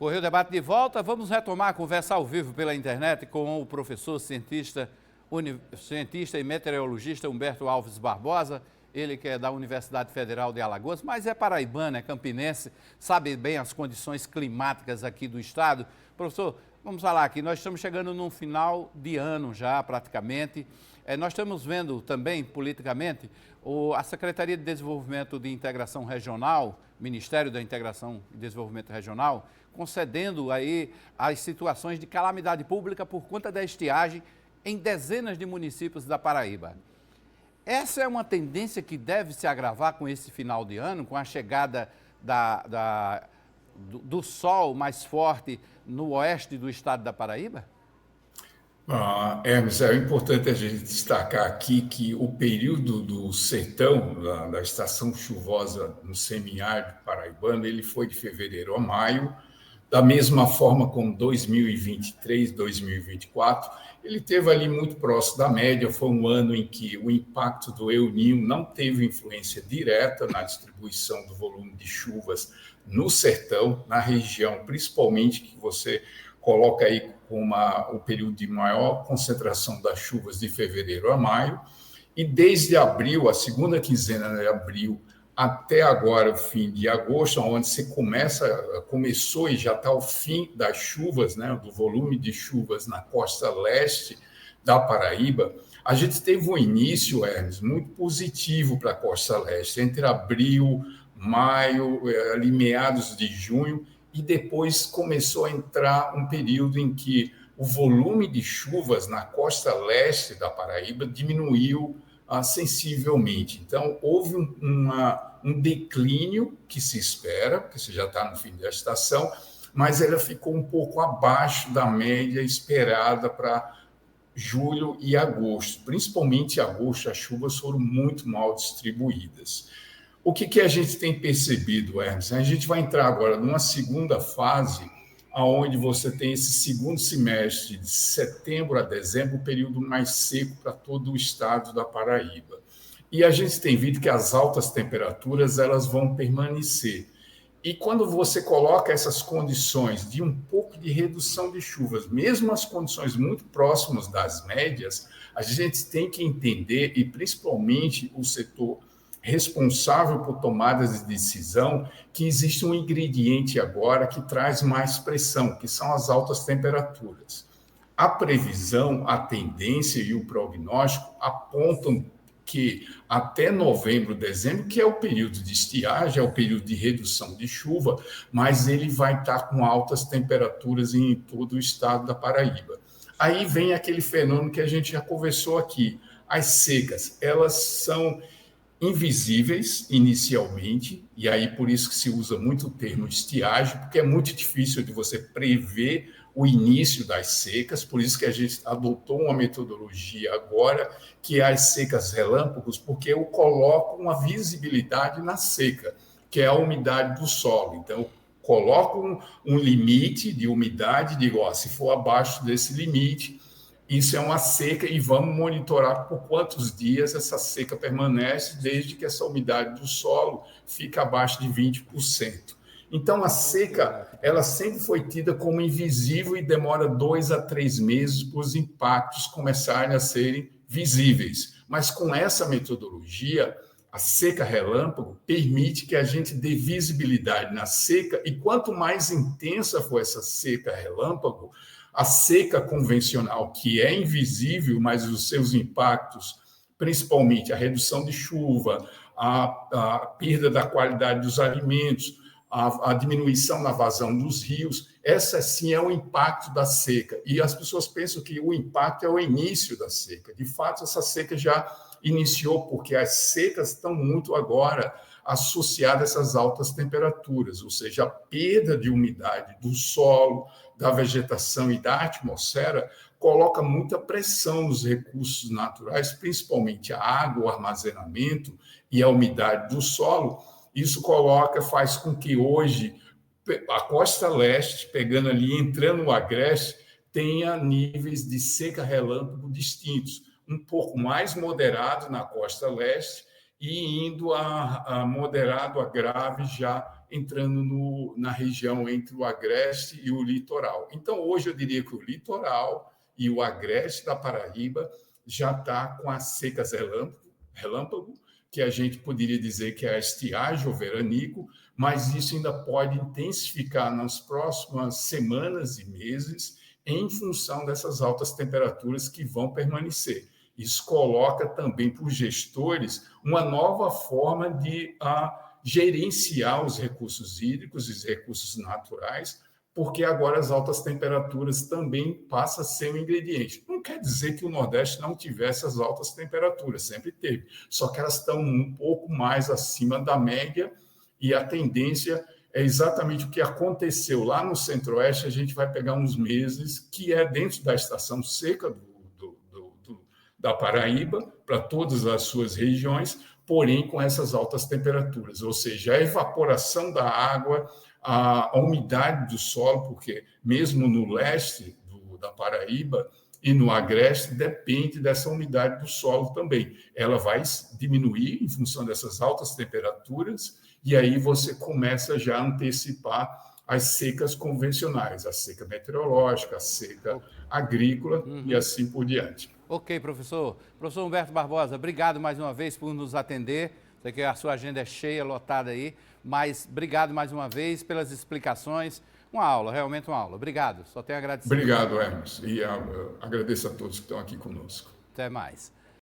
Correio Debate de volta. Vamos retomar a conversa ao vivo pela internet com o professor cientista e meteorologista Humberto Alves Barbosa. Ele que é da Universidade Federal de Alagoas, mas é paraibano, é campinense, sabe bem as condições climáticas aqui do estado. Professor, vamos falar aqui, nós estamos chegando num final de ano já, praticamente. Nós estamos vendo também, politicamente, a Secretaria de Desenvolvimento de Integração Regional, Ministério da Integração e Desenvolvimento Regional, concedendo aí as situações de calamidade pública por conta da estiagem em dezenas de municípios da Paraíba. Essa é uma tendência que deve se agravar com esse final de ano, com a chegada do sol mais forte no oeste do estado da Paraíba? Hermes, é importante a gente destacar aqui que o período do sertão, da estação chuvosa no semiárido paraibano, ele foi de fevereiro a maio, da mesma forma como 2023, 2024, ele teve ali muito próximo da média. Foi um ano em que o impacto do El Niño não teve influência direta na distribuição do volume de chuvas no sertão, na região, principalmente que você coloca aí com o período de maior concentração das chuvas de fevereiro a maio, e desde abril, a segunda quinzena de abril, até agora, o fim de agosto, onde se começou e já está o fim das chuvas, né, do volume de chuvas na costa leste da Paraíba, a gente teve um início, Hermes, muito positivo para a costa leste, entre abril, maio, ali meados de junho, e depois começou a entrar um período em que o volume de chuvas na costa leste da Paraíba diminuiu sensivelmente. Então, houve um declínio que se espera, porque você já está no fim da estação, mas ela ficou um pouco abaixo da média esperada para julho e agosto. Principalmente em agosto, as chuvas foram muito mal distribuídas. O que a gente tem percebido, Hermes? A gente vai entrar agora numa segunda fase, onde você tem esse segundo semestre, de setembro a dezembro, o período mais seco para todo o estado da Paraíba. E a gente tem visto que as altas temperaturas elas vão permanecer. E quando você coloca essas condições de um pouco de redução de chuvas, mesmo as condições muito próximas das médias, a gente tem que entender, e principalmente o setor responsável por tomadas de decisão, que existe um ingrediente agora que traz mais pressão, que são as altas temperaturas. A previsão, a tendência e o prognóstico apontam que até novembro, dezembro, que é o período de estiagem, é o período de redução de chuva, mas ele vai estar com altas temperaturas em todo o estado da Paraíba. Aí vem aquele fenômeno que a gente já conversou aqui. As secas, elas são invisíveis inicialmente, e aí por isso que se usa muito o termo estiagem, porque é muito difícil de você prever o início das secas, por isso que a gente adotou uma metodologia agora, que é as secas relâmpagos, porque eu coloco uma visibilidade na seca, que é a umidade do solo. Então, eu coloco um limite de umidade, digo, se for abaixo desse limite, isso é uma seca e vamos monitorar por quantos dias essa seca permanece, desde que essa umidade do solo fique abaixo de 20%. Então, a seca, ela sempre foi tida como invisível e demora 2 a 3 meses para os impactos começarem a serem visíveis. Mas com essa metodologia, a seca relâmpago permite que a gente dê visibilidade na seca, e quanto mais intensa for essa seca relâmpago, a seca convencional, que é invisível, mas os seus impactos, principalmente a redução de chuva, a perda da qualidade dos alimentos, a diminuição na vazão dos rios, essa sim é o impacto da seca. E as pessoas pensam que o impacto é o início da seca. De fato, essa seca já iniciou, porque as secas estão muito agora associadas a essas altas temperaturas, ou seja, a perda de umidade do solo, da vegetação e da atmosfera coloca muita pressão nos recursos naturais, principalmente a água, o armazenamento e a umidade do solo. Isso faz com que hoje a costa leste, pegando ali, entrando no agreste, tenha níveis de seca relâmpago distintos, um pouco mais moderado na costa leste e indo a moderado a grave já entrando na região entre o agreste e o litoral. Então, hoje eu diria que o litoral e o agreste da Paraíba já está com as secas relâmpago, que a gente poderia dizer que é a estiagem ou veranico, mas isso ainda pode intensificar nas próximas semanas e meses em função dessas altas temperaturas que vão permanecer. Isso coloca também para os gestores uma nova forma de gerenciar os recursos hídricos e os recursos naturais, porque agora as altas temperaturas também passam a ser um ingrediente. Não quer dizer que o Nordeste não tivesse as altas temperaturas, sempre teve, só que elas estão um pouco mais acima da média, e a tendência é exatamente o que aconteceu lá no Centro-Oeste. A gente vai pegar uns meses que é dentro da estação seca da Paraíba, para todas as suas regiões, porém com essas altas temperaturas, ou seja, a evaporação da água, a umidade do solo, porque mesmo no leste da Paraíba e no agreste depende dessa umidade do solo também. Ela vai diminuir em função dessas altas temperaturas, e aí você começa já a antecipar as secas convencionais, a seca meteorológica, a seca agrícola e assim por diante. Ok, professor. Professor Humberto Barbosa, obrigado mais uma vez por nos atender. Sei que a sua agenda é cheia, lotada aí, mas obrigado mais uma vez pelas explicações. Uma aula, realmente uma aula. Obrigado, só tenho a agradecer. Obrigado, Hermes, e agradeço a todos que estão aqui conosco. Até mais.